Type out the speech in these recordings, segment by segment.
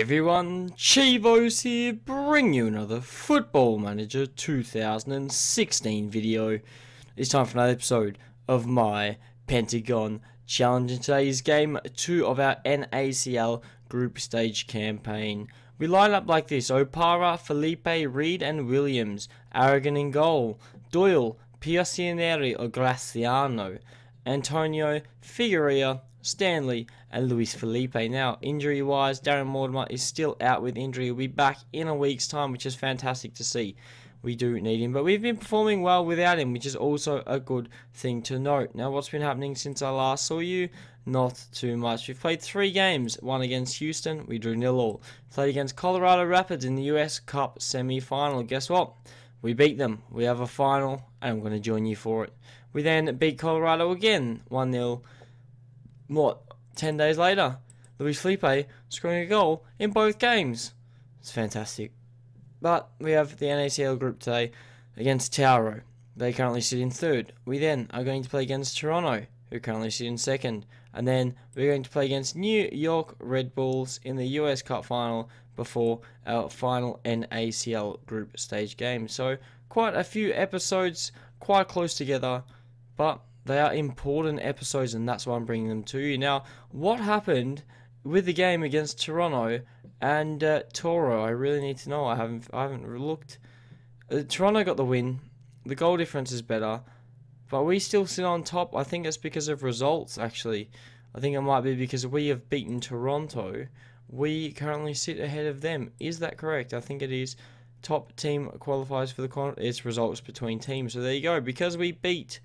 Everyone, Chivos here, bring you another Football Manager 2016 video. It's time for another episode of my Pentagon Challenge. In today's game 2 of our NACL group stage campaign. We line up like this: Opara, Felipe, Reed and Williams, Aragon in goal, Doyle, Piacineri or Graciano, Antonio, Figueroa, Stanley and Luis Felipe. Now, injury-wise, Darren Mortimer is still out with injury. He'll be back in a week's time, which is fantastic to see. We do need him, but we've been performing well without him, which is also a good thing to note. Now, what's been happening since I last saw you? Not too much. We've played 3 games. One against Houston, we drew 0-0. Played against Colorado Rapids in the US Cup semi-final. Guess what? We beat them. We have a final, and I'm going to join you for it. We then beat Colorado again, 1-0. What? 10 days later, Luis Felipe scoring a goal in both games. It's fantastic. But we have the NACL group today against Tauro. They currently sit in 3rd. We then are going to play against Toronto, who currently sit in 2nd. And then we're going to play against New York Red Bulls in the US Cup final before our final NACL group stage game. So quite a few episodes, quite close together, but they are important episodes, and that's why I'm bringing them to you. Now, what happened with the game against Toronto and Toro? I really need to know. I haven't looked. Toronto got the win. The goal difference is better, but we still sit on top. I think it's because of results, actually. I think it might be because we have beaten Toronto. We currently sit ahead of them. Is that correct? I think it is. Top team qualifies for it's results between teams. So there you go. Because we beat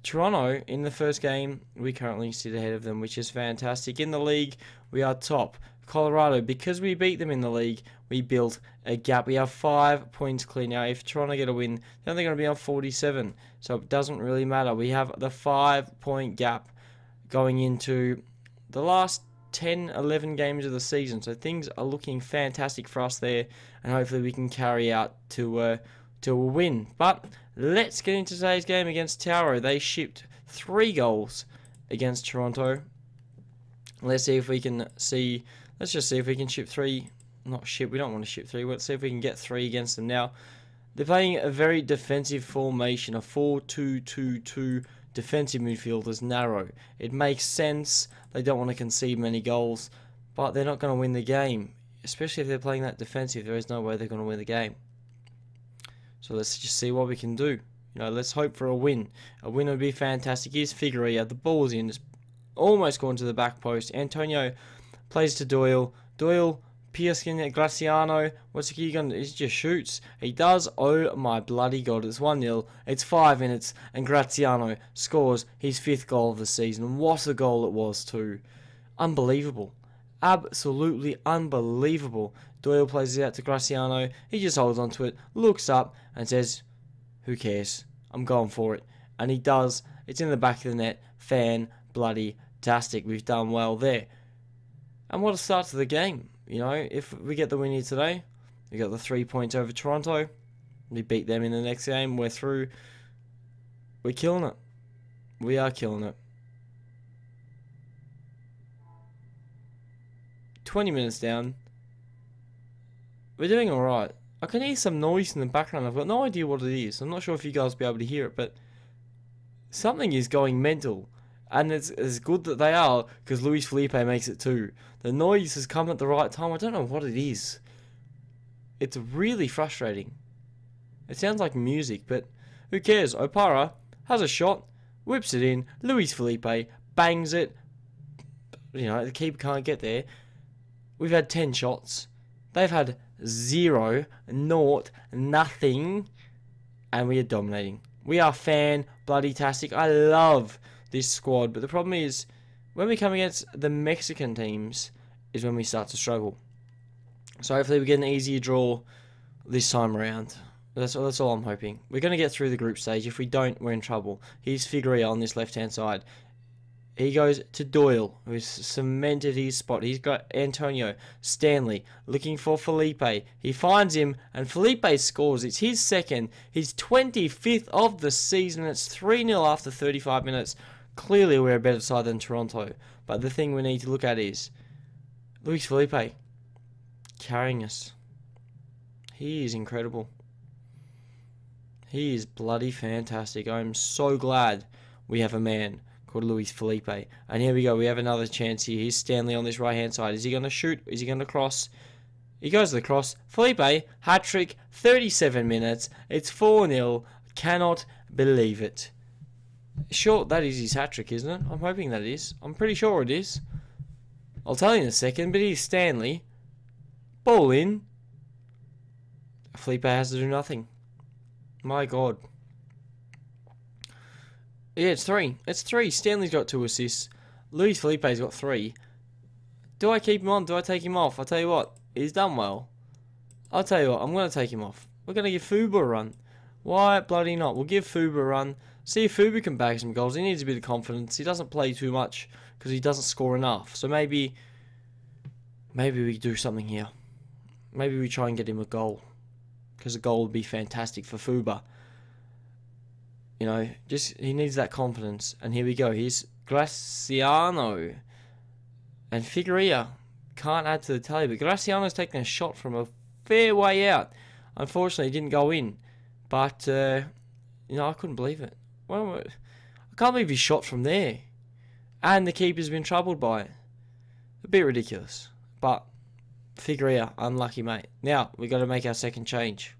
Toronto in the first game, we currently sit ahead of them, which is fantastic. In the league, we are top. Colorado, because we beat them in the league, we built a gap. We have 5 points clear now. If Toronto get a win, they're only going to be on 47, so it doesn't really matter. We have the 5-point gap going into the last 10, 11 games of the season, so things are looking fantastic for us there, and hopefully we can carry out to a win. But let's get into today's game against Tauro. They shipped 3 goals against Toronto. Let's see if we can see. Let's just see if we can ship 3. Not ship. We don't want to ship 3. Let's see if we can get 3 against them. Now, they're playing a very defensive formation, a 4-2-2-2 defensive midfield is narrow. It makes sense. They don't want to concede many goals, but they're not going to win the game, especially if they're playing that defensive. There is no way they're going to win the game. So let's just see what we can do. You know, let's hope for a win. A win would be fantastic. Here's Figueroa. The ball's in. It's almost gone to the back post. Antonio plays to Doyle. Doyle, Piaskin, Graciano. What's he going to do? He just shoots. He does. Oh my bloody god. It's 1-0. It's 5 minutes. And Graciano scores his 5th goal of the season. And what a goal it was too. Unbelievable. Absolutely unbelievable. Doyle plays it out to Graciano. He just holds on to it, looks up, and says, who cares? I'm going for it. And he does. It's in the back of the net. Fan-bloody-tastic. We've done well there. And what a start to the game. You know, if we get the win here today, we got the 3 points over Toronto. We beat them in the next game. We're through. We're killing it. We are killing it. 20 minutes down. We're doing alright. I can hear some noise in the background. I've got no idea what it is. I'm not sure if you guys will be able to hear it, but something is going mental. And it's good that they are, because Luis Felipe makes it too. The noise has come at the right time. I don't know what it is. It's really frustrating. It sounds like music, but who cares? Opara has a shot, whips it in. Luis Felipe bangs it. You know, the keeper can't get there. We've had 10 shots. They've had 0, 0, nothing. And we are dominating. We are fan-bloody-tastic. I love this squad. But the problem is, when we come against the Mexican teams, is when we start to struggle. So hopefully we get an easier draw this time around. That's all I'm hoping. We're going to get through the group stage. If we don't, we're in trouble. Here's Figueroa on this left-hand side. He goes to Doyle, who's cemented his spot. He's got Antonio, Stanley, looking for Felipe. He finds him, and Felipe scores. It's his 2nd, his 25th of the season. It's 3-0 after 35 minutes. Clearly, we're a better side than Toronto. But the thing we need to look at is Luis Felipe. carrying us. He is incredible. He is bloody fantastic. I'm so glad we have a man called Luis Felipe. And here we go. We have another chance here. Here's Stanley on this right-hand side. Is he going to shoot? Is he going to cross? He goes to the cross. Felipe, hat-trick, 37 minutes. It's 4-0. Cannot believe it. Sure, that is his hat-trick, isn't it? I'm hoping that is. I'm pretty sure it is. I'll tell you in a second, but here's Stanley. Ball in. Felipe has to do nothing. My God. Yeah, it's 3. It's 3. Stanley's got 2 assists. Luis Felipe's got 3. Do I keep him on? Do I take him off? I'll tell you what. He's done well. I'll tell you what. I'm going to take him off. We're going to give Fuba a run. Why bloody not? We'll give Fuba a run. See if Fuba can bag some goals. He needs a bit of confidence. He doesn't play too much because he doesn't score enough. So maybe we do something here. Maybe we try and get him a goal. Because a goal would be fantastic for Fuba. You know, just he needs that confidence. And here we go. Here's Graciano. And Figueroa can't add to the tally. But Graciano's taking a shot from a fair way out. Unfortunately, it didn't go in. But, you know, I couldn't believe it. Well, I can't believe he shot from there. And the keeper's been troubled by it. A bit ridiculous. But Figueroa, unlucky, mate. Now, we've got to make our second change.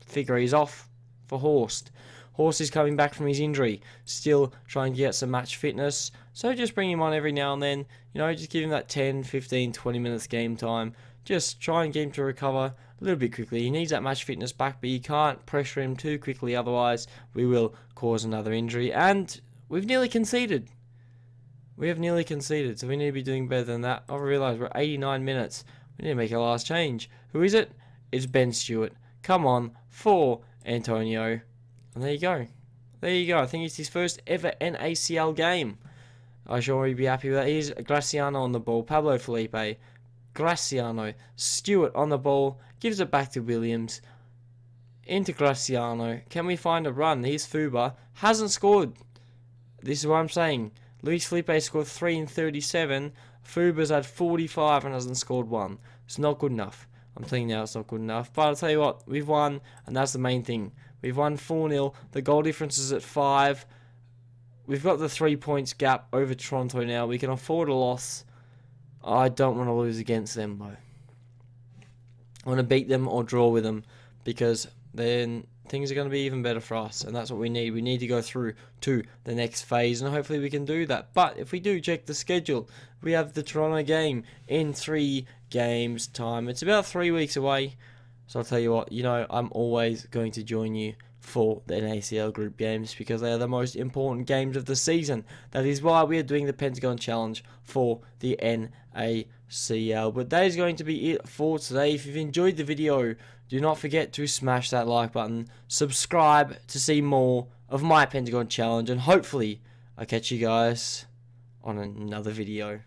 Figueroa's off for Horst. Horst is coming back from his injury. Still trying to get some match fitness. So just bring him on every now and then. You know, just give him that 10, 15, 20 minutes game time. Just try and get him to recover a little bit quickly. He needs that match fitness back, but you can't pressure him too quickly. Otherwise, we will cause another injury. And we've nearly conceded. We have nearly conceded, so we need to be doing better than that. I realise we're 89 minutes. We need to make our last change. Who is it? It's Ben Stewart. Come on, for Antonio. And there you go. There you go. I think it's his first ever NACL game. I sure would be happy with that. Here's Graciano on the ball. Pablo Felipe. Graciano. Stewart on the ball. Gives it back to Williams. Into Graciano. Can we find a run? Here's Fuba. Hasn't scored. This is what I'm saying. Luis Felipe scored 3 in 37. Fuba's had 45 and hasn't scored 1. It's not good enough. I'm telling you now it's not good enough. But I'll tell you what, we've won, and that's the main thing. We've won 4-0. The goal difference is at 5. We've got the 3 points gap over Toronto now. We can afford a loss. I don't want to lose against them, though. I want to beat them or draw with them, because then things are going to be even better for us, and that's what we need. We need to go through to the next phase, and hopefully we can do that. But if we do check the schedule, we have the Toronto game in 3 games' time. It's about 3 weeks away, so I'll tell you what, you know, I'm always going to join you for the NACL group games because they are the most important games of the season. That is why we are doing the Pentagon Challenge for the NACL. But that is going to be it for today. If you've enjoyed the video, do not forget to smash that like button, subscribe to see more of my Pentagon Challenge, and hopefully I'll catch you guys on another video.